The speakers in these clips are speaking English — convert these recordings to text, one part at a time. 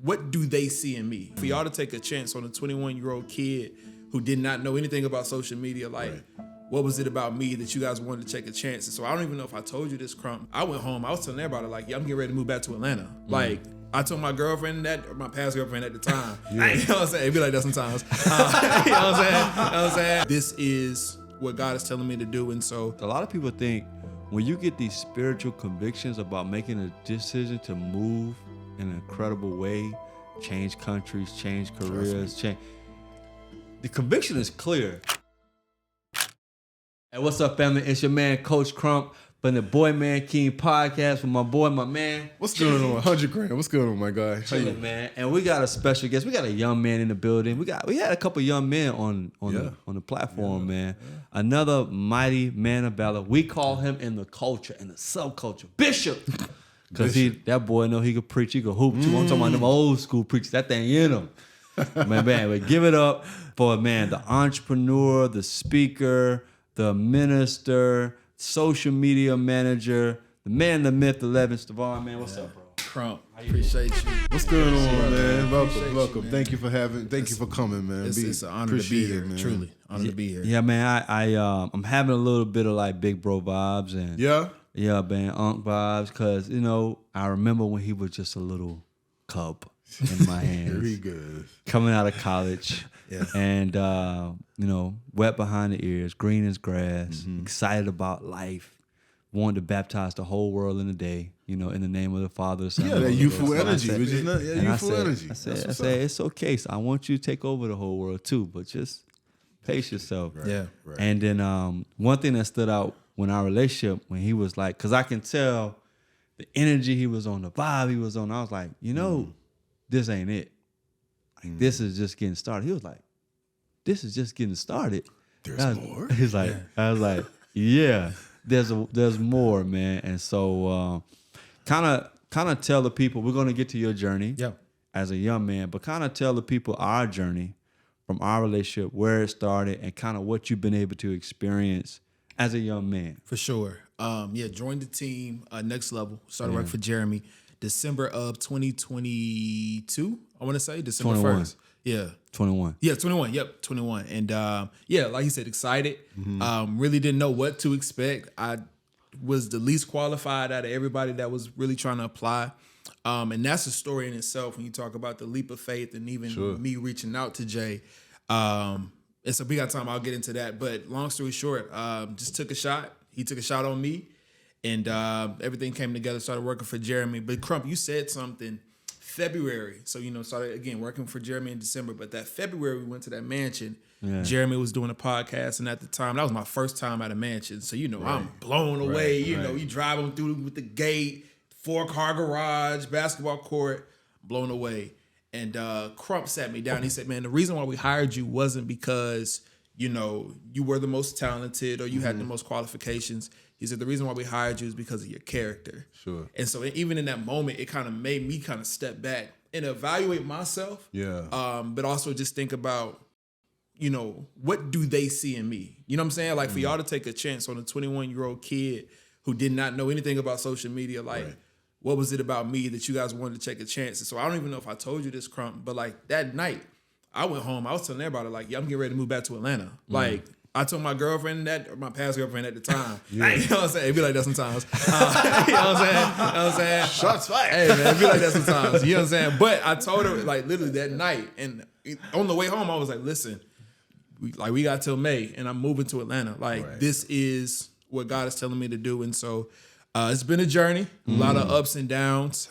what do they see in me? For y'all to take a chance on a 21-year-old kid who did not know anything about social media, like, what was it about me that you guys wanted to take a chance? And so I don't even know if I told you this, Crump. I went home, I was telling everybody, like, yeah, I'm getting ready to move back to Atlanta. Like, I told my girlfriend that, or my past girlfriend at the time. You know what I'm saying? It'd be like that sometimes. You know what I'm saying? This is what God is telling me to do. And so a lot of people think when you get these spiritual convictions about making a decision to move in an incredible way, change countries, change careers, change. The conviction is clear. Hey, what's up, family? It's your man, Coach Crump, from the Boy Man King podcast with my boy, my man. What's going on? 100 grand. What's going on, my guy? Chilling, man. And we got a special guest. We got a young man in the building. We had a couple young men on the platform, man. Yeah. Another mighty man of valor. We call him in the culture, in the subculture, Bishop. Because that boy know he could preach, he could hoop too. I'm talking about them old school preachers. That thing in him. man, but give it up for, man, the entrepreneur, the speaker, the minister, social media manager, the man, the myth, the legend, Stavon, man. What's up, bro? Crump, appreciate you. What's going on, man? Welcome. Man. Thank you for coming, man. It's an honor to be here, man. Truly, honor to be here. Yeah, man. I'm having a little bit of like big bro vibes and yeah, man, Unc vibes, because I remember when he was just a little cub in my hands. Very good. Coming out of college. And, wet behind the ears, green as grass, excited about life, wanted to baptize the whole world in a day, in the name of the Father, the Son, that youthful energy. I said, it's okay. So I want you to take over the whole world too, but just pace yourself. Right. And then one thing that stood out when our relationship, when he was like, because I can tell the energy he was on, the vibe he was on, I was like, this ain't it. Like, this is just getting started. He was like, this is just getting started. There's more? He's like, I was like, yeah, there's more, man. And so kind of tell the people, we're going to get to your journey as a young man, but kind of tell the people our journey from our relationship, where it started, and kind of what you've been able to experience as a young man. For sure. Joined the team, next level, started working for Jeremy, December of 2022, I want to say, December 21. 1st. Yeah. 21. Yeah, 21. Yep, 21. And like you said, excited. Really didn't know what to expect. I was the least qualified out of everybody that was really trying to apply. And that's a story in itself when you talk about the leap of faith and even me reaching out to Jay. And so we got time, I'll get into that. But long story short, just took a shot. He took a shot on me. And everything came together, started working for Jeremy. But Crump, you said something February. So, started, again, working for Jeremy in December. But that February, we went to that mansion. Yeah. Jeremy was doing a podcast. And at the time, that was my first time at a mansion. So, I'm blown away. You drive them through with the gate, 4-car garage, basketball court, blown away. And Crump sat me down. He said, man, the reason why we hired you wasn't because, you were the most talented or you had the most qualifications. He said, the reason why we hired you is because of your character. Sure. And so even in that moment, it kind of made me kind of step back and evaluate myself. Yeah. But also just think about, what do they see in me? You know what I'm saying? Like for y'all to take a chance on a 21-year-old kid who did not know anything about social media, like what was it about me that you guys wanted to take a chance? And so I don't even know if I told you this, Crump, but like that night, I went home, I was telling everybody, like, yeah, I'm getting ready to move back to Atlanta. Like, I told my girlfriend that, or my past girlfriend at the time. You know what I'm saying? It'd be like that sometimes. You know what I'm saying? Shots fired. Hey, man, it'd be like that sometimes. You know what I'm saying? But I told her, like, literally that night. And on the way home, I was like, listen, we got till May, and I'm moving to Atlanta. Like, this is what God is telling me to do. And so it's been a journey, a lot of ups and downs.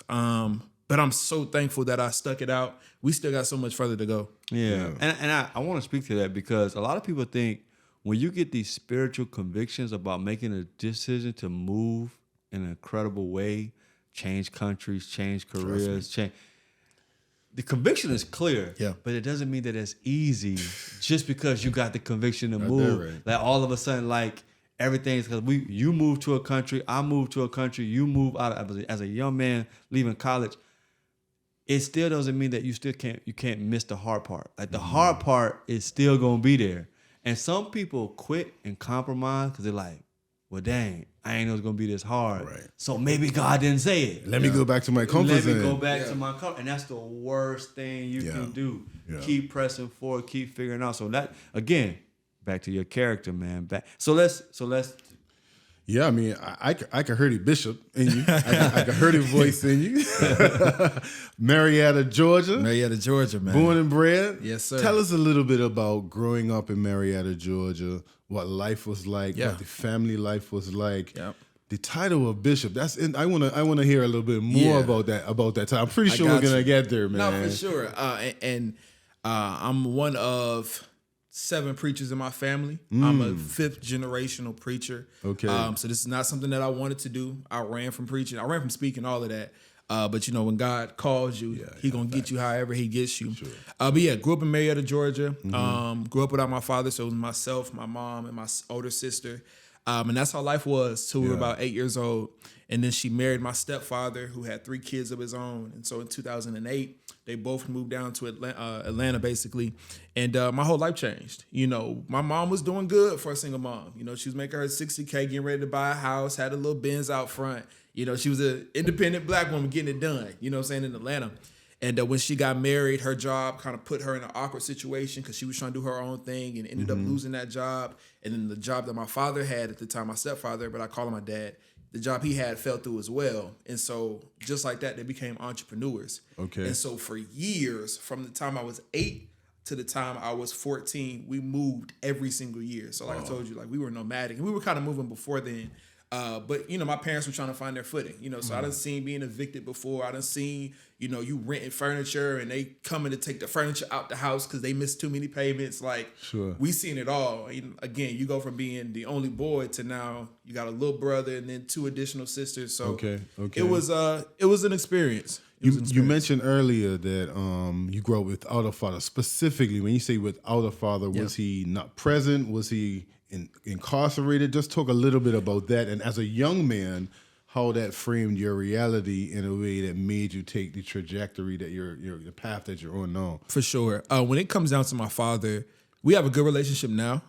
But I'm so thankful that I stuck it out. We still got so much further to go. Yeah. And I want to speak to that because a lot of people think when you get these spiritual convictions about making a decision to move in an incredible way, change countries, change careers, the conviction is clear, but it doesn't mean that it's easy just because you got the conviction to move. Like all of a sudden, like everything's because you move to a country, I move to a country, you move out as a young man leaving college. It still doesn't mean that you can't miss the hard part. Like the hard part is still gonna be there. And some people quit and compromise because they're like, well, dang, I ain't know it's gonna be this hard. Right. So maybe God didn't say it. Let me go back to my comfort zone. Let me go back to my comfort, and that's the worst thing you can do. Yeah. Keep pressing forward, keep figuring out. So that again, back to your character, man. So let's. Yeah, I mean, I can hear the bishop in you. I can hear the voice in you. Marietta, Georgia. Marietta, Georgia, man. Born and bred. Yes, sir. Tell us a little bit about growing up in Marietta, Georgia. What life was like. Yeah. What the family life was like. Yep. The title of bishop. That's in. I wanna hear a little bit more about that time. I'm pretty sure we're gonna get there, man. No, for sure. I'm one of 7 preachers in my family. I'm a 5th generational preacher. Okay. So this is not something that I wanted to do. I ran from preaching. I ran from speaking, all of that. But when God calls you, He gonna get you however He gets you. Sure. But yeah, grew up in Marietta, Georgia. Grew up without my father, so it was myself, my mom, and my older sister. And that's how life was till we were about 8 years old. And then she married my stepfather, who had 3 kids of his own. And so in 2008, they both moved down to Atlanta, basically. And my whole life changed. My mom was doing good for a single mom. She was making her $60K, getting ready to buy a house, had a little Benz out front. She was an independent black woman getting it done, in Atlanta. And when she got married, her job kind of put her in an awkward situation because she was trying to do her own thing and ended up losing that job. And then the job that my father had at the time, my stepfather, but I call him my dad, the job he had fell through as well. And so just like that, they became entrepreneurs. Okay. And so for years, from the time I was 8 to the time I was 14, we moved every single year. So like I told you, we were nomadic. And we were kind of moving before then. But my parents were trying to find their footing, so I done seen being evicted before. I done seen, you renting furniture and they coming to take the furniture out the house because they missed too many payments. Sure. We seen it all. Again, you go from being the only boy to now you got a little brother and then 2 additional sisters. So Okay. it was an experience. You mentioned earlier that you grew up without a father. Specifically, when you say without a father, was he not present? Was he incarcerated? Just talk a little bit about that. And as a young man, how that framed your reality in a way that made you take the trajectory that the path that you're on now. For sure. When it comes down to my father, we have a good relationship now.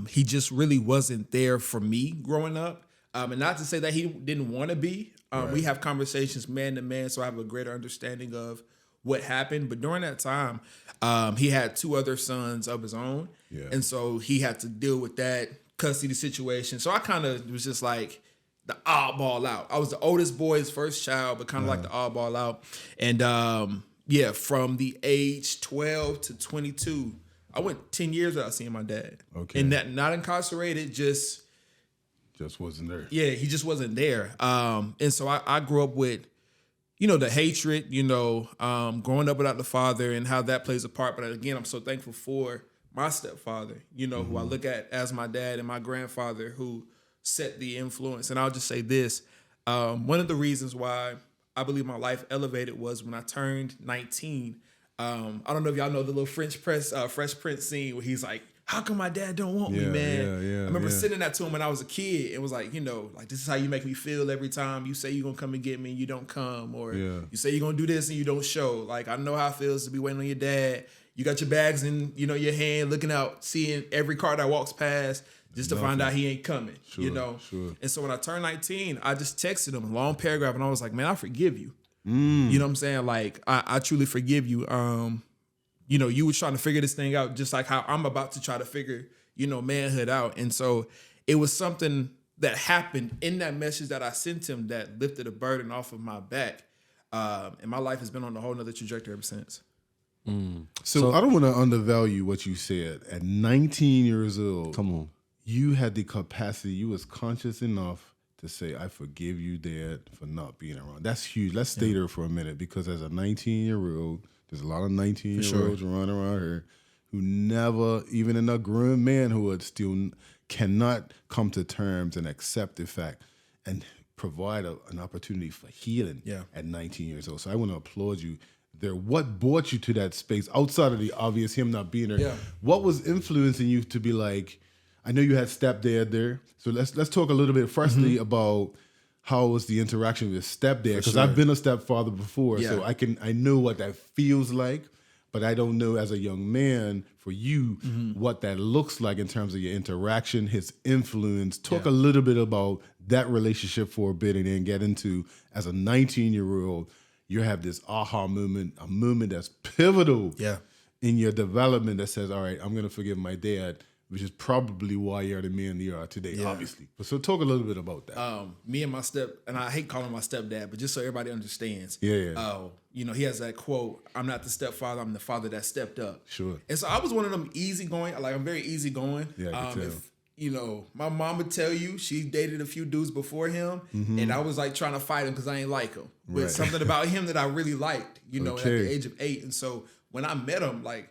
He just really wasn't there for me growing up. And not to say that he didn't want to be. We have conversations man to man, so I have a greater understanding of what happened. But during that time, he had 2 other sons of his own. Yeah. And so he had to deal with that custody situation. So I kind of was just like the oddball out. I was the oldest boy, his first child, but kind of like the oddball out. And from the age 12 to 22, I went 10 years without seeing my dad. Okay. And that not incarcerated, just wasn't there. Yeah, he just wasn't there. And so I grew up with, the hatred, growing up without the father and how that plays a part. But again, I'm so thankful for my stepfather, who I look at as my dad, and my grandfather who set the influence. And I'll just say this. One of the reasons why I believe my life elevated was when I turned 19. I don't know if y'all know the little Fresh Prince scene where he's like, how come my dad don't want me, man? I remember sending that to him when I was a kid. It was like, this is how you make me feel every time you say you're going to come and get me and you don't come. Or you say you're going to do this and you don't show. I know how it feels to be waiting on your dad. You got your bags in, your hand, looking out, seeing every car that walks past just to find out he ain't coming, Sure. And so when I turned 19, I just texted him a long paragraph and I was like, man, I forgive you. You know what I'm saying? I truly forgive you. You were trying to figure this thing out just like how I'm about to try to figure, manhood out. And so it was something that happened in that message that I sent him that lifted a burden off of my back. And my life has been on a whole nother trajectory ever since. So I don't want to undervalue what you said. At 19 years old, come on, you had the capacity, you was conscious enough to say, I forgive you, Dad, for not being around. That's huge. Let's stay there for a minute, because as a 19-year-old, there's a lot of 19-year-olds running around here who never, even in a grown manhood, still cannot come to terms and accept the fact and provide an opportunity for healing at 19 years old. So I want to applaud you there. What brought you to that space outside of the obvious him not being there? Yeah. What was influencing you to be like, I know you had Stepdad there. So let's talk a little bit firstly about how was the interaction with Stepdad? Because I've been a stepfather before, so I know what that feels like. but I don't know as a young man for you what that looks like in terms of your interaction, his influence. Talk a little bit about that relationship for a bit and then get into, as a 19-year-old, you have this aha moment, a moment that's pivotal in your development that says, all right, I'm going to forgive my dad, which is probably why you're the man you are today, obviously. But so talk a little bit about that. Me and my and I hate calling him my stepdad, but just so everybody understands. You know, he has that quote, I'm not the stepfather, I'm the father that stepped up. Sure. And so I was one of them easygoing, like I'm very easygoing. Yeah, I can tell. You know, my mom would tell you she dated a few dudes before him, and I was like trying to fight him because I ain't like him. But something about him that I really liked, you know, at the age of 8. And so when I met him, like,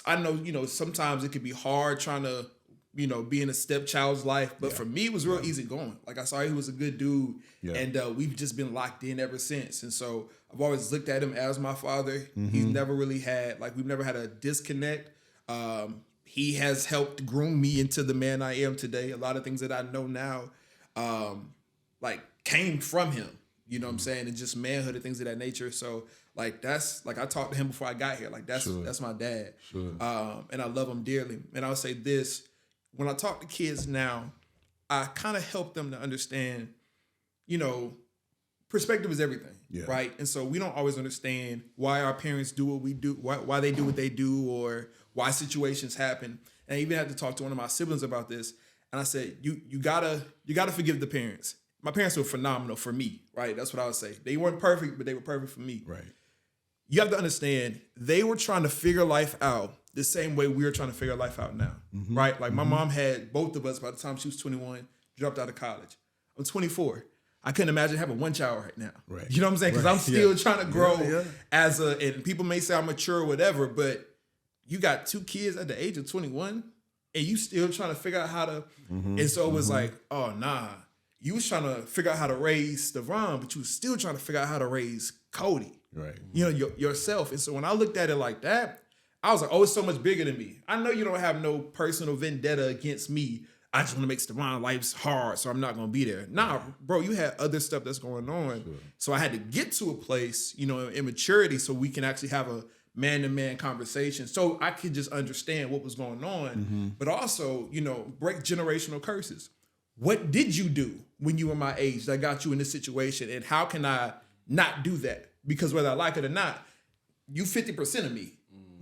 I know, you know, sometimes it could be hard trying to, you know, be in a stepchild's life. But for me, it was real easy going. Like, I saw he was a good dude. And we've just been locked in ever since. And so I've always looked at him as my father. He's never really had, like, we've never had a disconnect. He has helped groom me into the man I am today. A lot of things that I know now, like, came from him. You know what I'm saying? And just manhood and things of that nature. So, like, that's, like, I talked to him before I got here. Like, that's my dad. And I love him dearly. And I'll say this, when I talk to kids now, I kind of help them to understand, you know, perspective is everything, right? And so we don't always understand why our parents do what we do, why they do what they do, or why situations happen. And I even had to talk to one of my siblings about this. And I said, you gotta forgive the parents. My parents were phenomenal for me, right? That's what I would say. They weren't perfect, but they were perfect for me. Right. You have to understand, they were trying to figure life out the same way we're trying to figure life out now, right? Like, my mom had both of us by the time she was 21, dropped out of college. I'm 24. I couldn't imagine having one child right now. Right. You know what I'm saying? Because I'm still trying to grow as and people may say I'm mature or whatever, but you got 2 kids at the age of 21 and you still trying to figure out how to, and so it was like, oh, nah. You was trying to figure out how to raise Stevan, but you was still trying to figure out how to raise Cody. Right. You know, yourself. And so when I looked at it like that, I was like, oh, it's so much bigger than me. I know you don't have no personal vendetta against me. I just want to make Stevan life's hard, so I'm not going to be there. Nah, bro, you had other stuff that's going on. Sure. So I had to get to a place, you know, in maturity so we can actually have a man-to-man conversation so I could just understand what was going on, but also, you know, break generational curses. What did you do when you were my age that got you in this situation? And how can I not do that? Because whether I like it or not, you 50% of me.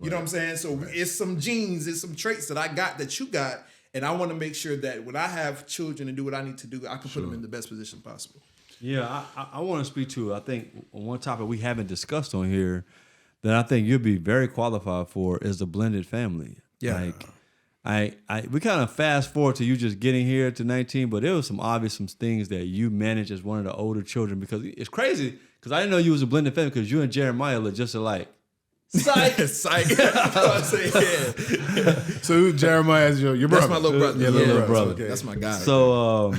You know what I'm saying? So it's some genes, it's some traits that I got that you got. And I want to make sure that when I have children and do what I need to do, I can put them in the best position possible. Yeah, I want to speak to, I think, one topic we haven't discussed on here that I think you'll be very qualified for is the blended family. Yeah. Like, we kind of fast forward to you just getting here to 19, but there was some things that you managed as one of the older children, because it's crazy because I didn't know you was a blended family because you and Jeremiah look just alike. Psych. Psych. So Jeremiah is your brother. That's my little brother. Your little brother. Okay. That's my guy. So,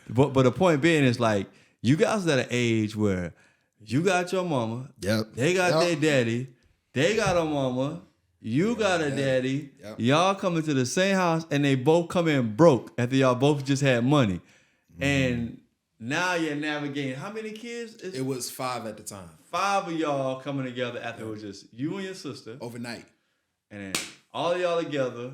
but the point being is, like, you guys at an age where you got your mama, they got their daddy, they got a mama, you got a daddy, y'all coming to the same house, and they both come in broke after y'all both just had money, and now you're navigating. How many kids? It was 5 at the time. 5 of y'all coming together after it was just you and your sister. Overnight. And then all of y'all together,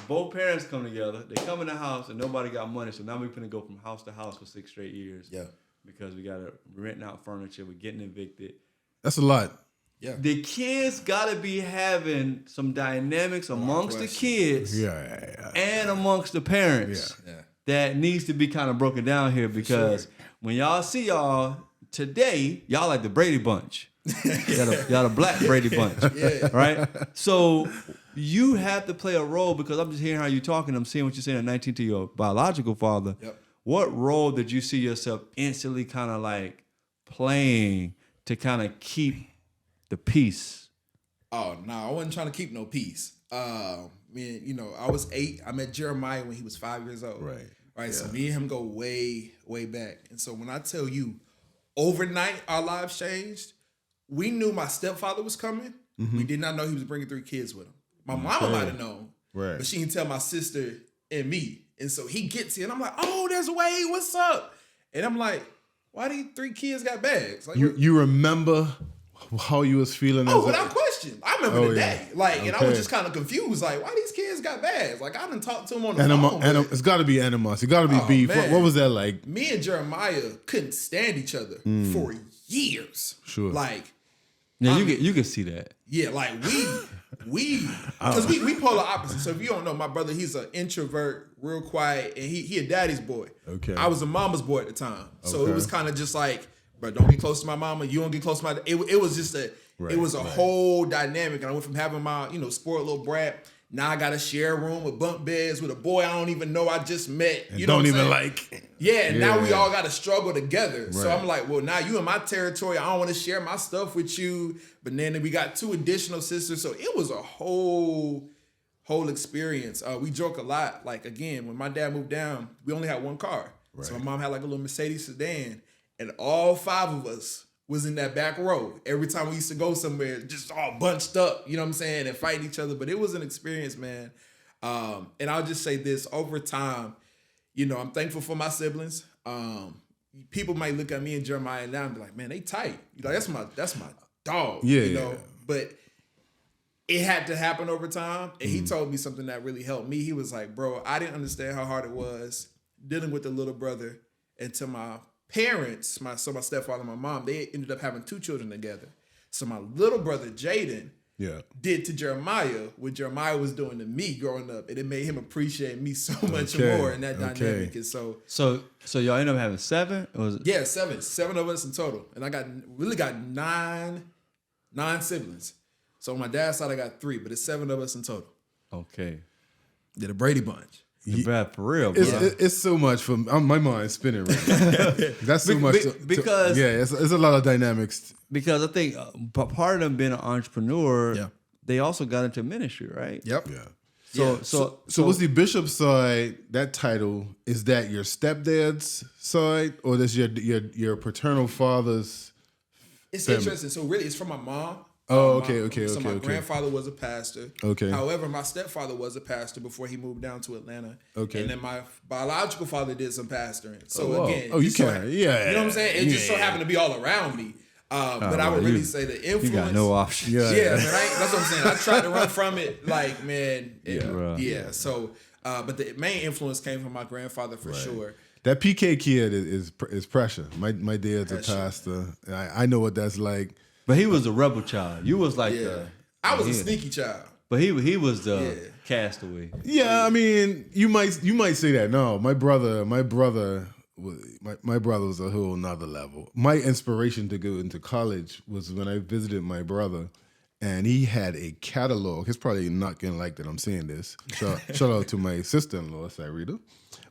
both parents come together, they come in the house and nobody got money. So now we're going to go from house to house for 6 straight years. Yeah. Because we got to rent out furniture, we're getting evicted. That's a lot. Yeah. The kids got to be having some dynamics amongst the kids and amongst the parents that needs to be kind of broken down here, because when y'all see y'all today, y'all like the Brady Bunch. y'all the black Brady Bunch, right? So you have to play a role, because I'm just hearing how you're talking. I'm seeing what you're saying at 19 to your biological father. Yep. What role did you see yourself instantly kind of like playing to kind of keep the peace? Oh, no, I wasn't trying to keep no peace. Man, you know, I was 8. I met Jeremiah when he was 5 years old. Right. Yeah. So me and him go way, way back. And so when I tell you, overnight our lives changed. We knew my stepfather was coming. We did not know he was bringing 3 kids with him. My mama might have known, but she didn't tell my sister and me. And so he gets here, and I'm like, "Oh, there's Wade. What's up?" And I'm like, "Why these 3 kids got bags?" Like, you remember how you was feeling? Oh, without question. question. I remember the day. Like, and I was just kind of confused. Like, why these kids got bags? Like, I didn't talk to them on the phone. It's got to be animosity. It's got to be beef. What was that like? Me and Jeremiah couldn't stand each other for years. Sure. Like, yeah, you can see that. Yeah, like because we polar opposites. So if you don't know, my brother, he's an introvert, real quiet, and he a daddy's boy. Okay. I was a mama's boy at the time. So it was kind of just like, bro, don't get close to my mama. You don't get close to my. It was just a whole dynamic, and I went from having my spoiled little brat. Now I gotta share a room with bunk beds with a boy I don't even know I just met. You don't even like. Yeah, and now we all gotta struggle together. Right. So I'm like, well, now you in my territory. I don't want to share my stuff with you. But then we got 2 additional sisters, so it was a whole experience. We joke a lot. Like, again, when my dad moved down, we only had 1 car. Right. So my mom had like a little Mercedes sedan, and all 5 of us was in that back row. Every time we used to go somewhere, just all bunched up, you know what I'm saying, and fighting each other. But it was an experience, man. And I'll just say this, over time, I'm thankful for my siblings. People might look at me and Jeremiah now and be like, man, they tight. That's my dog. Yeah. But it had to happen over time. And he told me something that really helped me. He was like, bro, I didn't understand how hard it was dealing with the little brother until my parents, my stepfather and my mom, they ended up having 2 children together. So my little brother, Jaden, did to Jeremiah what Jeremiah was doing to me growing up. And it made him appreciate me so much more in that dynamic. And so y'all ended up having 7? Or was it? Yeah, 7. 7 of us in total. And I got 9 siblings. So on my dad's side, I got 3, but it's 7 of us in total. Okay. Did a Brady bunch. Bad for real, bro. It's so much for my mind's spinning right now. That's so much because it's a lot of dynamics. Because I think part of them being an entrepreneur, they also got into ministry, right? Yep. Yeah. So what's the bishop's side? That title, is that your stepdad's side, or that's your paternal father's? It's interesting. So really, it's from my mom. Oh, okay. So my grandfather was a pastor. Okay. However, my stepfather was a pastor before he moved down to Atlanta. Okay. And then my biological father did some pastoring. So you know what I'm saying? It just so happened to be all around me. But I would really say the influence. You got no option. Yeah, man. That's what I'm saying. I tried to run from it, like, man. Yeah. So, but the main influence came from my grandfather for sure. That PK kid is pressure. My dad's a pastor. I know what that's like. But he was a rebel child. You was like I was a sneaky child. But he was the castaway. Yeah, I mean, you might say that. No, my brother was a whole nother level. My inspiration to go into college was when I visited my brother, and he had a catalog. He's probably not gonna like that I'm saying this. Shout out to my sister-in-law, Sarita.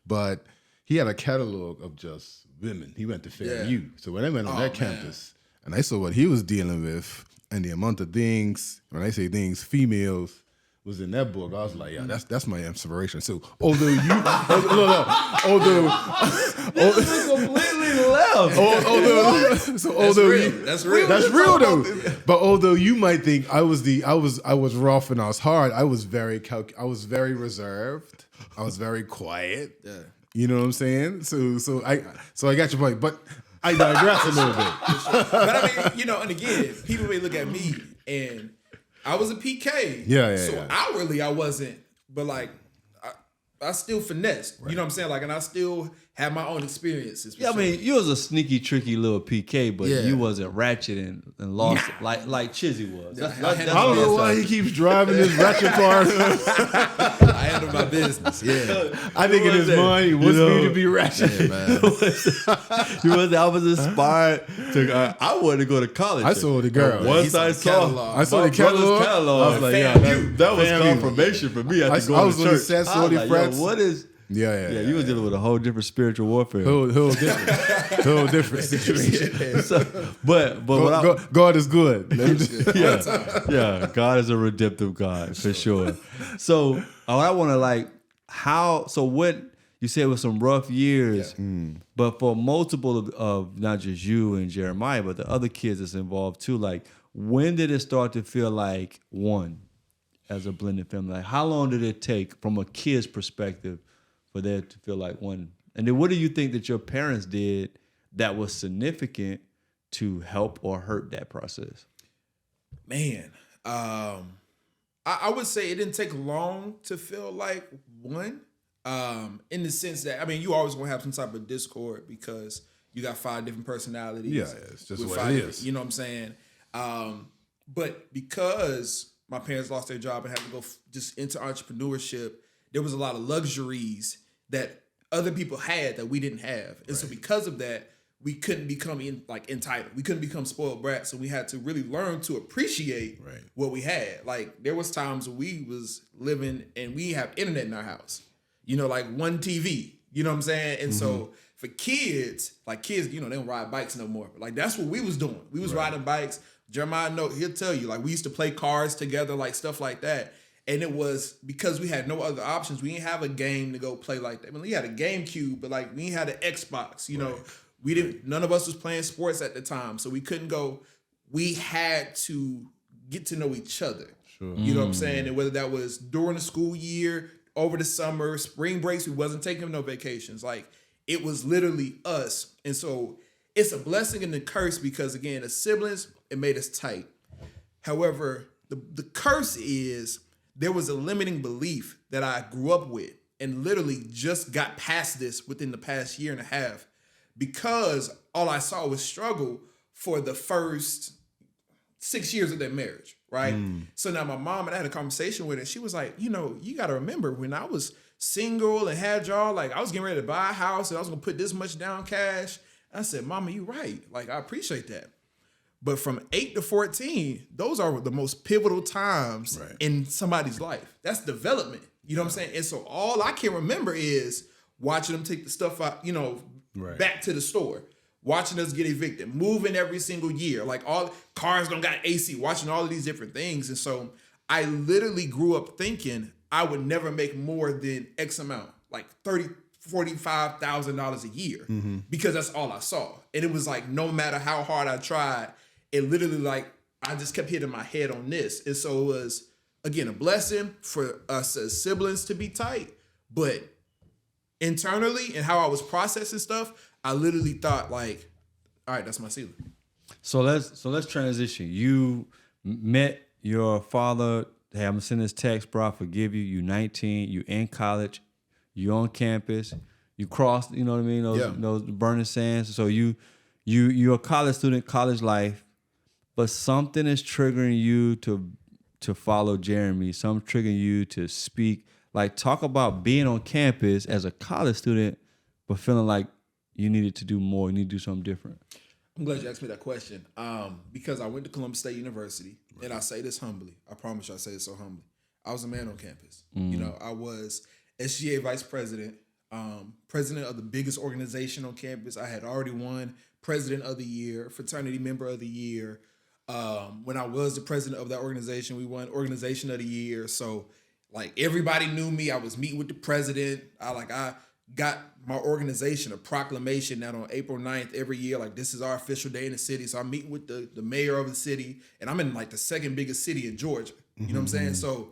But he had a catalog of just women. He went to FAMU. So when I went on that campus, and I saw what he was dealing with and the amount of things, when I say things, females was in that book, I was like, yeah, that's my inspiration. So although you, completely left. That's real though. But although you might think I was rough and I was hard, I was very reserved. I was very quiet. Yeah. You know what I'm saying? So I got your point, but I digress a little bit. But I mean, and again, people may look at me and I was a PK. Outwardly I wasn't, but like I still finessed. Right. You know what I'm saying? Like, and I still had my own experiences. Yeah, I mean, you was a sneaky, tricky little PK, but you wasn't ratchet and lost it like Chizzy was. I don't know why he keeps driving this ratchet car. I handle my business. Yeah, I think in his mind he wants me to be ratchet. Yeah, man. I was inspired to. I wanted to go to college. I saw the girl. Once I saw the catalog, I was like, that was confirmation for me. I was on the set, saw the friends. What is? Yeah. You were dealing with a whole different spiritual warfare. Whole different situation. But God is good. God is a redemptive God for sure. So I want to so what you said was some rough years, but for multiple of not just you and Jeremiah, but the other kids that's involved too. Like, when did it start to feel like one as a blended family? Like, how long did it take from a kid's perspective for that to feel like one? And then what do you think that your parents did that was significant to help or hurt that process? Man, I would say it didn't take long to feel like one. In the sense that, I mean, you always gonna have some type of discord because you got 5 different personalities. Yeah, it's just with what 5 it different- is. You know what I'm saying? But because my parents lost their job and had to go just into entrepreneurship, there was a lot of luxuries that other people had that we didn't have. And so because of that, we couldn't become entitled. We couldn't become spoiled brats. So we had to really learn to appreciate what we had. Like there was times when we was living and we have internet in our house, you know, like one TV, you know what I'm saying? And so for kids, you know, they don't ride bikes no more. But like that's what we was doing. We was riding bikes. Jeremiah, he'll tell you, like we used to play cards together, like stuff like that. And it was because we had no other options. We didn't have a game to go play like that. I mean, we had a GameCube, but like we had an Xbox, you know. We didn't, none of us was playing sports at the time. So we couldn't go, we had to get to know each other. Sure. You know what I'm saying? And whether that was during the school year, over the summer, spring breaks, we wasn't taking no vacations. Like it was literally us. And so it's a blessing and a curse because again, as siblings, it made us tight. However, the curse is there was a limiting belief that I grew up with and literally just got past this within the past year and a half because all I saw was struggle for the first 6 years of their marriage, right? So now my mom and I had a conversation with her. She was like, you know, you got to remember when I was single and had y'all, like I was getting ready to buy a house and I was going to put this much down cash. I said, Mama, you right. Like, I appreciate that. But from 8 to 14, those are the most pivotal times in somebody's life. That's development. You know what I'm saying? And so all I can remember is watching them take the stuff out, you know, back to the store, watching us get evicted, moving every single year. Like all cars don't got AC, watching all of these different things. And so I literally grew up thinking I would never make more than X amount, like $45,000 a year, because that's all I saw. And it was like, no matter how hard I tried, it literally like, I just kept hitting my head on this. And so it was, again, a blessing for us as siblings to be tight, but internally and how I was processing stuff, I literally thought like, all right, that's my ceiling. So let's transition. You met your father. Hey, I'm gonna send this text, bro. I forgive you. You 19. You in college. You on campus. You crossed. You know what I mean? Those burning sands. So you're a college student, college life, but something is triggering you to follow Jeremy. Something triggering you to speak. Like, talk about being on campus as a college student, but feeling like you needed to do more, you need to do something different. I'm glad you asked me that question because I went to Columbus State University, and I say this humbly. I promise you I say this so humbly. I was a man on campus. You know, I was SGA vice president, president of the biggest organization on campus. I had already won president of the year, fraternity member of the year. When I was the president of that organization, we won organization of the year. So like everybody knew me. I was meeting with the president. I got my organization a proclamation that on April 9th every year, like this is our official day in the city. So I'm meeting with the mayor of the city, and I'm in like the second biggest city in Georgia. You know what I'm saying? So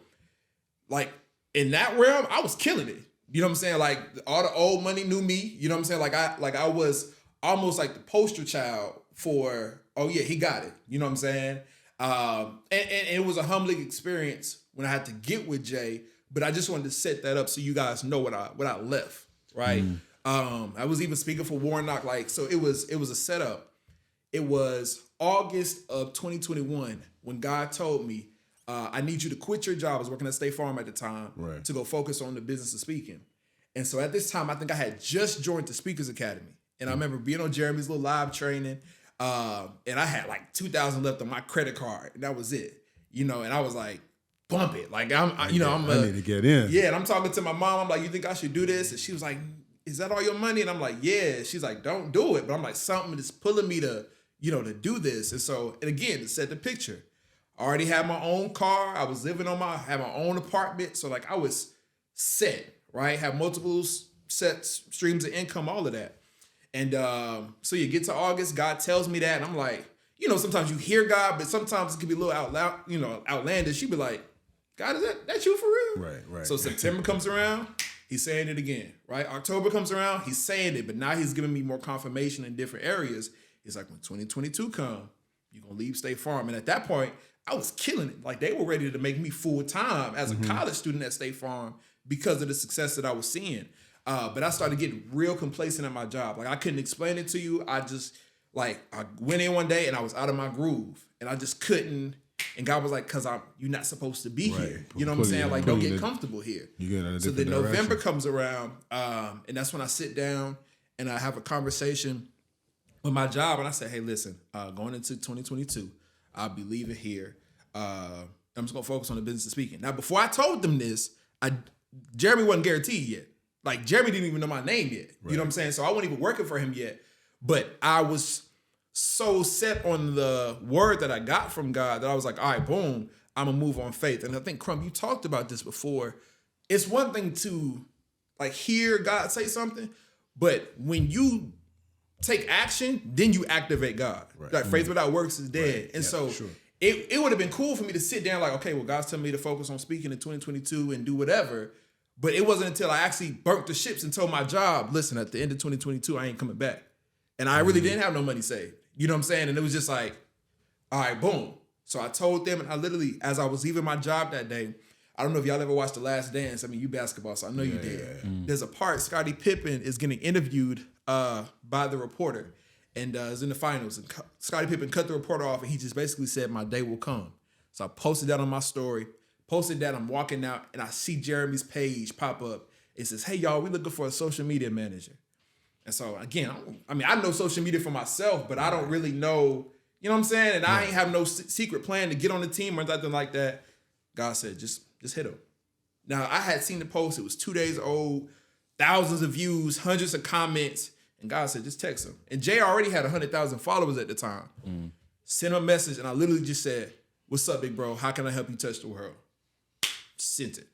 like in that realm, I was killing it. You know what I'm saying? Like all the old money knew me. You know what I'm saying? Like I was almost like the poster child for, oh yeah, he got it. You know what I'm saying? And it was a humbling experience when I had to get with Jay, but I just wanted to set that up so you guys know what I left, right? I was even speaking for Warnock, like, so it was a setup. It was August of 2021 when God told me, I need you to quit your job. I was working at State Farm at the time to go focus on the business of speaking. And so at this time, I think I had just joined the Speakers Academy. And I remember being on Jeremy's little live training, and I had like $2,000 left on my credit card, and that was it. You know, and I was like, bump it. Like I need to get in. Yeah, and I'm talking to my mom. I'm like, you think I should do this? And she was like, is that all your money? And I'm like, yeah. She's like, don't do it. But I'm like, something is pulling me to, to do this. And so, and again, to set the picture, I already had my own car. I was living had my own apartment. So like I was set, right? Have multiple set streams of income, all of that. And so you get to August, God tells me that, and I'm like, sometimes you hear God, but sometimes it can be a little outlandish. She'd be like, God, is that you for real? Right. So September comes around, he's saying it again, right? October comes around, he's saying it, but now he's giving me more confirmation in different areas. He's like, when 2022 come, you're going to leave State Farm. And at that point, I was killing it. Like they were ready to make me full time as a college student at State Farm because of the success that I was seeing. But I started getting real complacent at my job. Like I couldn't explain it to you. I went in one day and I was out of my groove and I just couldn't. And God was like, "Cause you're not supposed to be here. You know what I'm saying? Like, don't get comfortable here." So then November comes around, and that's when I sit down and I have a conversation with my job, and I say, "Hey, listen, going into 2022, I'll be leaving here. I'm just gonna focus on the business of speaking." Now, before I told them this, Jeremy wasn't guaranteed yet. Like Jeremy didn't even know my name yet. You know what I'm saying? So I wasn't even working for him yet. But I was so set on the word that I got from God that I was like, all right, boom, I'm gonna move on faith. And I think, Crump, you talked about this before. It's one thing to like hear God say something, but when you take action, then you activate God. Right. Like faith without works is dead. Right. And it would have been cool for me to sit down like, okay, well, God's telling me to focus on speaking in 2022 and do whatever. But it wasn't until I actually burnt the ships and told my job, listen, at the end of 2022, I ain't coming back. And I really didn't have no money saved. You know what I'm saying? And it was just like, all right, boom. So I told them, and I literally, as I was leaving my job that day, I don't know if y'all ever watched The Last Dance. I mean, you basketball, so I know you did. Yeah. There's a part, Scottie Pippen is getting interviewed by the reporter, and is in the finals. And Scottie Pippen cut the reporter off, and he just basically said, my day will come. So I posted that on my story, posted that, I'm walking out, and I see Jeremy's page pop up. It says, hey, y'all, we looking for a social media manager. And so, again, I know social media for myself, but I don't really know, you know what I'm saying? And I ain't have no secret plan to get on the team or nothing like that. God said, just hit him. Now, I had seen the post. It was 2 days old, thousands of views, hundreds of comments. And God said, just text him. And Jay already had 100,000 followers at the time. Sent him a message, and I literally just said, what's up, big bro? How can I help you touch the world? Sent it.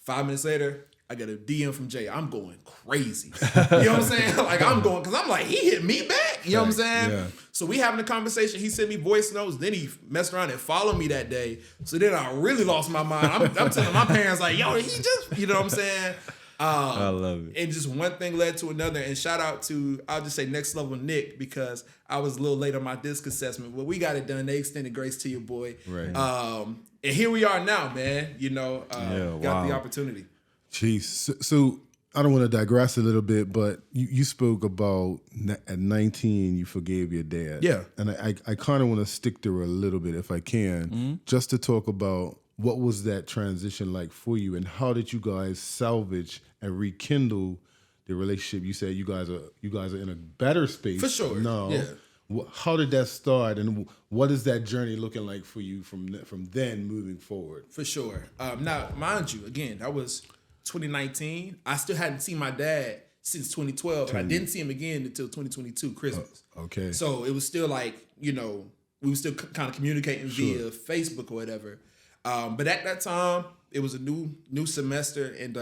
5 minutes later, I got a DM from Jay. I'm going crazy. You know what I'm saying? Like I'm going, because I'm like, he hit me back. You know what I'm saying? Yeah. So we having a conversation. He sent me voice notes. Then he messed around and followed me that day. So then I really lost my mind. I'm telling my parents like, yo, he just, you know what I'm saying? I love it. And just one thing led to another. And shout out to, I'll just say Next Level Nick, because I was a little late on my disc assessment. Well, we got it done. They extended grace to your boy. Right. And here we are now, man. You know, got the opportunity. Jeez. So I don't want to digress a little bit, but you spoke about at 19 you forgave your dad. Yeah. And I kind of want to stick there a little bit if I can, just to talk about what was that transition like for you and how did you guys salvage and rekindle the relationship? You said you guys are in a better space. For sure. No. Yeah. How did that start, and what is that journey looking like for you from then moving forward? For sure. Now, mind you, again, that was 2019. I still hadn't seen my dad since 2012, and I didn't see him again until 2022 Christmas. Okay. So it was still like, you know, we were still kind of communicating via Facebook or whatever. But at that time, it was a new semester, and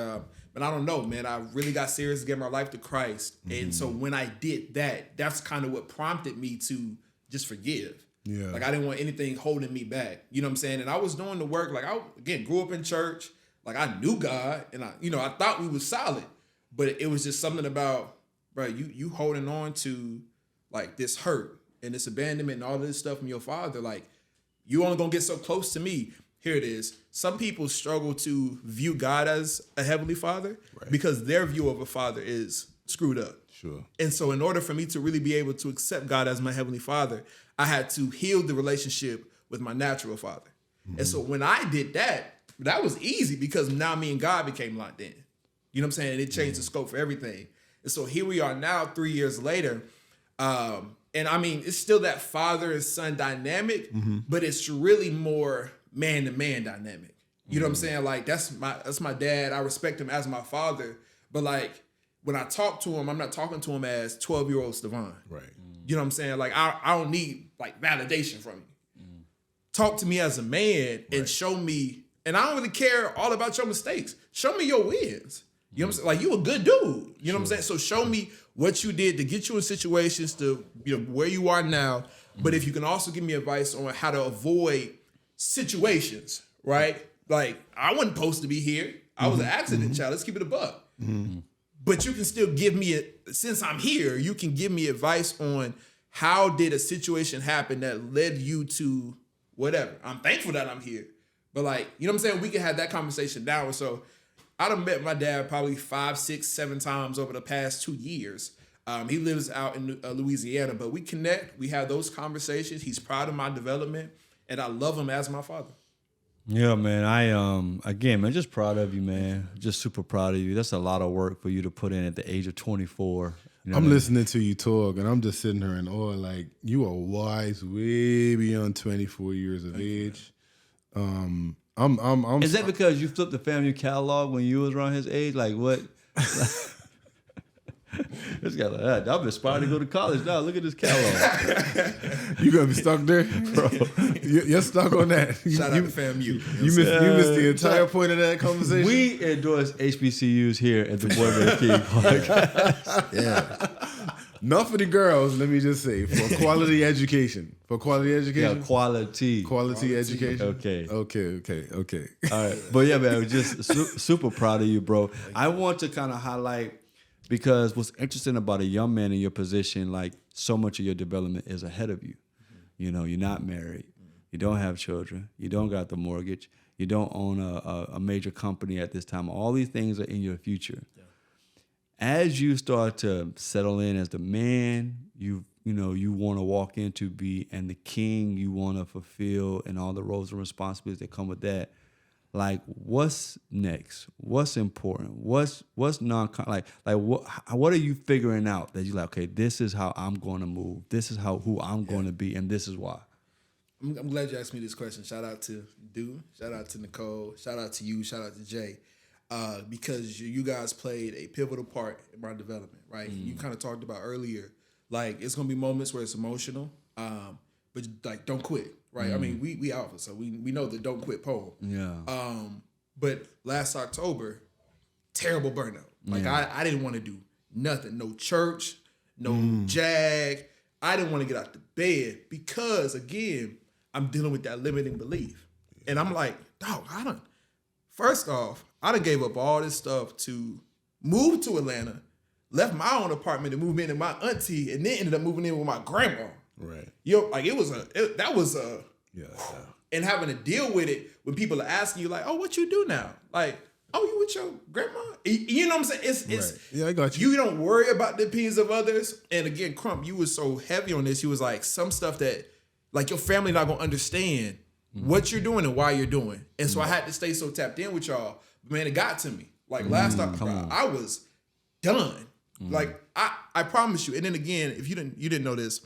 but I don't know, man. I really got serious to get my life to Christ, and so when I did that, that's kind of what prompted me to just forgive. Yeah. Like I didn't want anything holding me back. You know what I'm saying? And I was doing the work. Like I again grew up in church. Like I knew God, and I thought we was solid, but it was just something about, bro, you holding on to like this hurt and this abandonment and all this stuff from your father. Like you only gonna get so close to me. Here it is. Some people struggle to view God as a heavenly father because their view of a father is screwed up. Sure. And so in order for me to really be able to accept God as my heavenly father, I had to heal the relationship with my natural father. And so when I did that was easy because now me and God became locked in. You know what I'm saying? And it changed the scope for everything. And so here we are now 3 years later. And I mean, it's still that father and son dynamic, but it's really more man-to-man dynamic. You know what I'm saying? Like that's my dad. I respect him as my father. But like when I talk to him, I'm not talking to him as 12-year-old Stevan. Right. You know what I'm saying? Like I don't need like validation from you. Talk to me as a man and show me, and I don't really care all about your mistakes. Show me your wins. You know what I'm saying? Like you a good dude. You know what I'm saying? So show me what you did to get you in situations to, you know, where you are now. But if you can also give me advice on how to avoid situations, right? Like I wasn't supposed to be here. I was an accident child. Let's keep it a buck. But you can still give me since I'm here, you can give me advice on how did a situation happen that led you to whatever. I'm thankful that I'm here. But like, you know what I'm saying? We can have that conversation now. So I done met my dad probably 5, 6, 7 times over the past 2 years. He lives out in Louisiana, but we connect. We have those conversations. He's proud of my development, and I love him as my father. Yeah, man. Again, man, just proud of you, man. Just super proud of you. That's a lot of work for you to put in at the age of 24. You know I'm listening to you talk, and I'm just sitting here in awe. Like, you are wise, way beyond 24 years of age. Is that because you flipped the family catalog when you was around his age? Like what? This guy like, I'm inspired to go to college now. Look at this catalog. You gonna be stuck there, bro? You're stuck on that. Shout out to FAMU. You missed the entire point of that conversation. We endorse HBCUs here at the Boy Better King podcast. Yeah. Not for the girls, let me just say, for quality education. For quality education? Yeah, quality education. Okay. All right. But yeah, man, just super proud of you, bro. I want to kind of highlight, because what's interesting about a young man in your position, like so much of your development is ahead of you. You know, you're not married. You don't have children. You don't got the mortgage. You don't own a major company at this time. All these things are in your future. Yeah. As you start to settle in as the man you want to walk into be, and the king you want to fulfill, and all the roles and responsibilities that come with that, like, what's next? What's important? What's what are you figuring out that you're like, okay, this is how I'm going to move. This is who I'm going to be, and this is why. I'm glad you asked me this question. Shout out to Du. Shout out to Nicole. Shout out to you. Shout out to Jay. Because you guys played a pivotal part in my development, right? You kind of talked about earlier, like, it's going to be moments where it's emotional, but like, don't quit. Right, I mean, we alpha, so we know the don't quit poem. Yeah. But last October, terrible burnout. Like, I didn't want to do nothing, no church, no jag. I didn't want to get out the bed because, again, I'm dealing with that limiting belief, and I'm like, dog, First off, I done gave up all this stuff to move to Atlanta, left my own apartment and move in with my auntie, and then ended up moving in with my grandma. Right. Like, and having to deal with it when people are asking you, like, oh, what you do now? Like, oh, you with your grandma? You know what I'm saying? It's yeah, I got you. You don't worry about the opinions of others. And again, Crump, you was so heavy on this. You was like, some stuff that, like, your family not gonna understand what you're doing and why you're doing. And so I had to stay so tapped in with y'all. But man, it got to me. Like, last time, I was done. Like, I promise you. And then again, if you didn't know this,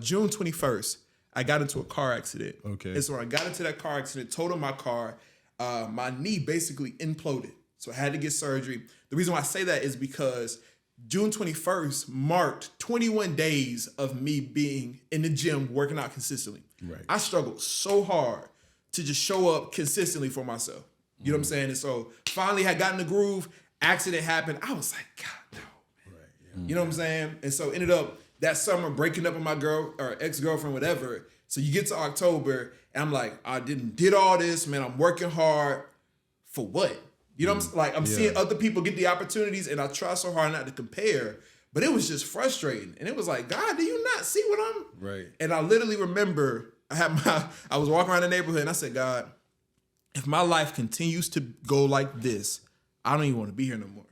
June 21st, I got into a car accident. Okay. And so when I got into that car accident, totaled my car, my knee basically imploded. So I had to get surgery. The reason why I say that is because June 21st marked 21 days of me being in the gym, working out consistently. Right. I struggled so hard to just show up consistently for myself. You know what I'm saying? And so finally had gotten the groove, accident happened. I was like, God, no. Right. Yeah. You know what I'm saying? And so ended up that summer breaking up with my girl or ex-girlfriend, whatever. So you get to October and I'm like, I did all this, man. I'm working hard for what? You know what I'm saying? Like, I'm seeing other people get the opportunities and I try so hard not to compare, but it was just frustrating. And it was like, God, do you not see what I'm? Right. And I literally remember I was walking around the neighborhood and I said, God, if my life continues to go like this, I don't even want to be here no more.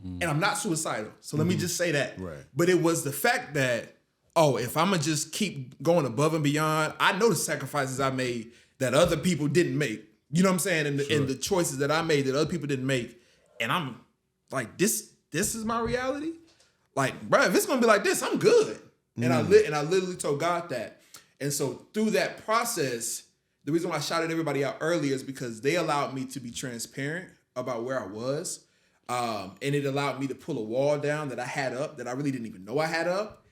And I'm not suicidal. So let me just say that. Right. But it was the fact that, if I'm going to just keep going above and beyond, I know the sacrifices I made that other people didn't make. You know what I'm saying? And the choices that I made that other people didn't make. And I'm like, this is my reality? Like, bro, if it's going to be like this, I'm good. And I literally told God that. And so through that process, the reason why I shouted everybody out earlier is because they allowed me to be transparent about where I was. And it allowed me to pull a wall down that I had up that I really didn't even know I had up.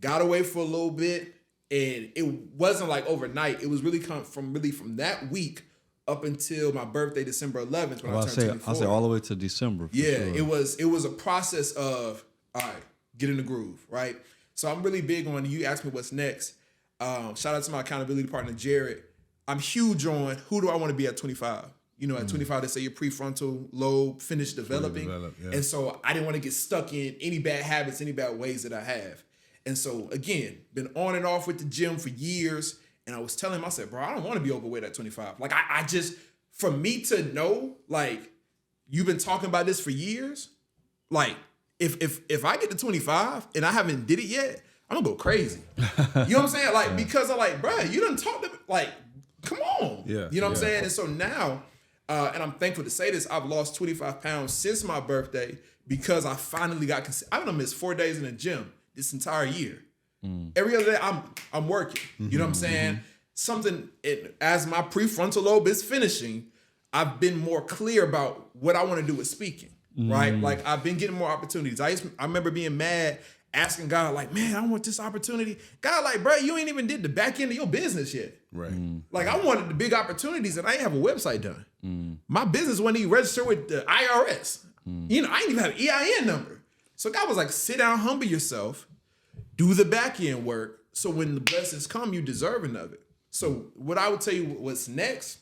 Got away for a little bit. And it wasn't like overnight. It was really from that week up until my birthday, December 11th, when I turned 24. I'll say all the way to December. Yeah, sure. It was a process of, all right, get in the groove, right? So I'm really big on, you asked me what's next. Shout out to my accountability partner, Jared. I'm huge on who do I want to be at 25? You know, at 25, they say your prefrontal lobe finished developing. And so I didn't want to get stuck in any bad habits, any bad ways that I have. And so, again, been on and off with the gym for years. And I was telling him, I said, bro, I don't want to be overweight at 25. Like, I just, for me to know, like, you've been talking about this for years, like, if I get to 25 and I haven't did it yet, I'm gonna go crazy. You know what I'm saying? Like, because I'm like, bro, you done talked to me, like, come on. Yeah. You know what I'm saying? And so now, and I'm thankful to say this, I've lost 25 pounds since my birthday because I finally got, I've done missed 4 days in the gym this entire year. Every other day I'm working. You know what I'm saying? Something, as my prefrontal lobe is finishing, I've been more clear about what I want to do with speaking, right? Like, I've been getting more opportunities. I remember being mad, asking God, like, man, I want this opportunity. God, like, bro, you ain't even did the back end of your business yet. Right. Like, I wanted the big opportunities and I ain't have a website done. My business wasn't even registered with the IRS. You know, I ain't even have an EIN number. So God was like, sit down, humble yourself, do the back end work. So when the blessings come, you deserving of it. So what I would tell you what's next,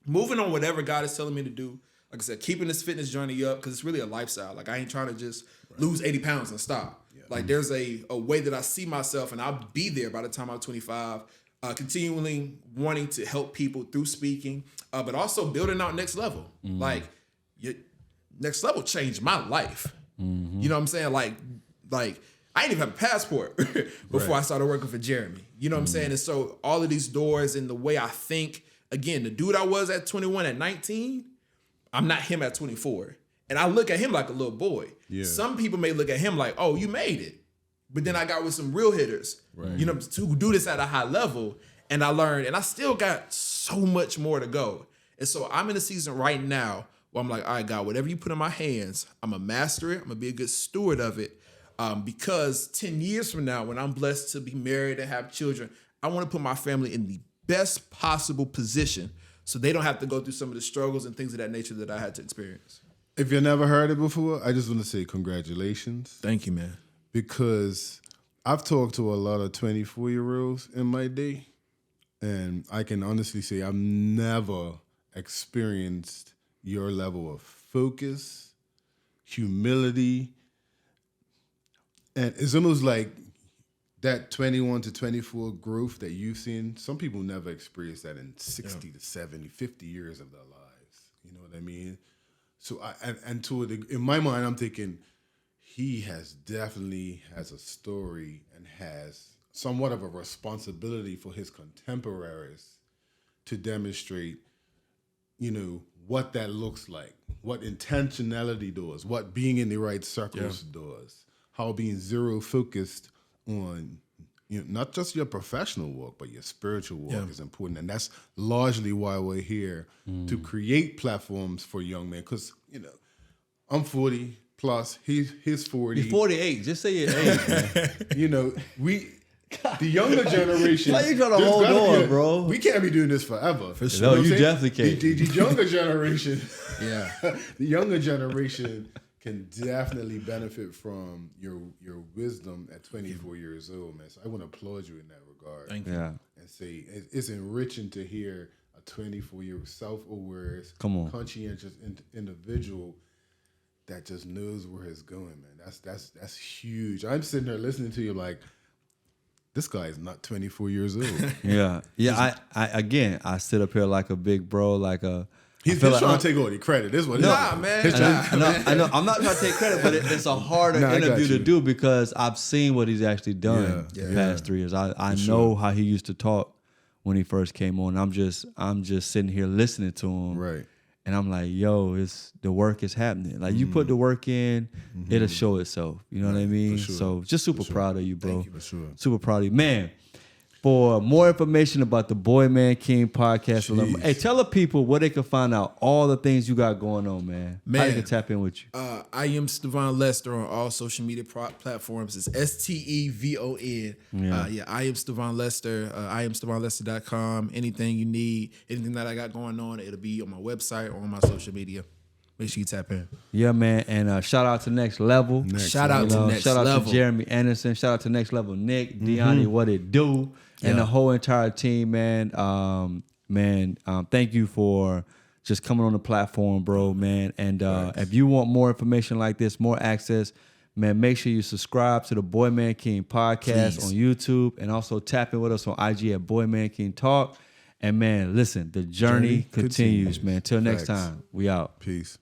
moving on whatever God is telling me to do. Like I said, keeping this fitness journey up, because it's really a lifestyle. Like, I ain't trying to just lose 80 pounds and stop. Yeah. Like, there's a way that I see myself, and I'll be there by the time I'm 25, continually wanting to help people through speaking, but also building out next level. Like, your next level changed my life. You know what I'm saying? Like I didn't even have a passport before I started working for Jeremy. You know what I'm saying? And so all of these doors and the way I think, again, the dude I was at 21, at 19, I'm not him at 24. And I look at him like a little boy. Yeah. Some people may look at him like, oh, you made it. But then I got with some real hitters, you know, to do this at a high level. And I learned, and I still got so much more to go. And so I'm in a season right now where I'm like, all right, God, whatever you put in my hands, I'm going to master it. I'm going to be a good steward of it. Because 10 years from now, when I'm blessed to be married and have children, I want to put my family in the best possible position so they don't have to go through some of the struggles and things of that nature that I had to experience. If you never heard it before, I just want to say congratulations. Thank you, man. Because I've talked to a lot of 24-year-olds in my day, and I can honestly say I've never experienced your level of focus, humility, and it's almost like that 21 to 24 growth that you've seen. Some people never experience that in 60 to 70, 50 years of their lives. You know what I mean? So in my mind, I'm thinking he definitely has a story and has somewhat of a responsibility for his contemporaries to demonstrate, you know, what that looks like, what intentionality does, what being in the right circles does, how being zero focused on, you know, not just your professional work, but your spiritual work is important. And that's largely why we're here, to create platforms for young men. Because, you know, I'm 40 plus, he's 40. You're 48. Just say your age, man. You know, the younger generation. Why you trying to hold on, bro? We can't be doing this forever. For sure. No, you definitely can't. The younger generation, the younger generation can definitely benefit from your wisdom at 24 years old, man. So I want to applaud you in that regard. Thank you. And say it's enriching to hear a 24-year self-aware, conscientious individual that just knows where it's going, man. That's huge. I'm sitting there listening to you like, this guy is not 24 years old. Yeah. I sit up here like a big bro, like a. He's just trying to take all the credit. This is what I know. I'm not trying to take credit, but it's a harder interview to do because I've seen what he's actually done the past 3 years. I know how he used to talk when he first came on. I'm just sitting here listening to him. Right. And I'm like, yo, the work is happening. Like, you put the work in, it'll show itself. You know what I mean? Sure. So just super proud of you, bro. Thank you, for sure. Super proud of you. Man, for more information about the Boy Man King podcast, hey, tell the people where they can find out all the things you got going on, man. How they can tap in with you. I am Stevon Lester on all social media platforms. It's STEVON. I am Stevon Lester. I am StevonLester.com. Anything you need, anything that I got going on, it'll be on my website or on my social media. Make sure you tap in. Yeah, man. And shout out to Next Level. Shout out to Jeremy Anderson. Shout out to Next Level Nick, Deani, what it do, and the whole entire team, man. Thank you for just coming on the platform, bro, man. And if you want more information like this, more access, man, make sure you subscribe to the Boy Man King podcast on YouTube, and also tap in with us on IG at Boy Man King Talk. And man, listen, the journey continues, man. Till next time, we out. Peace.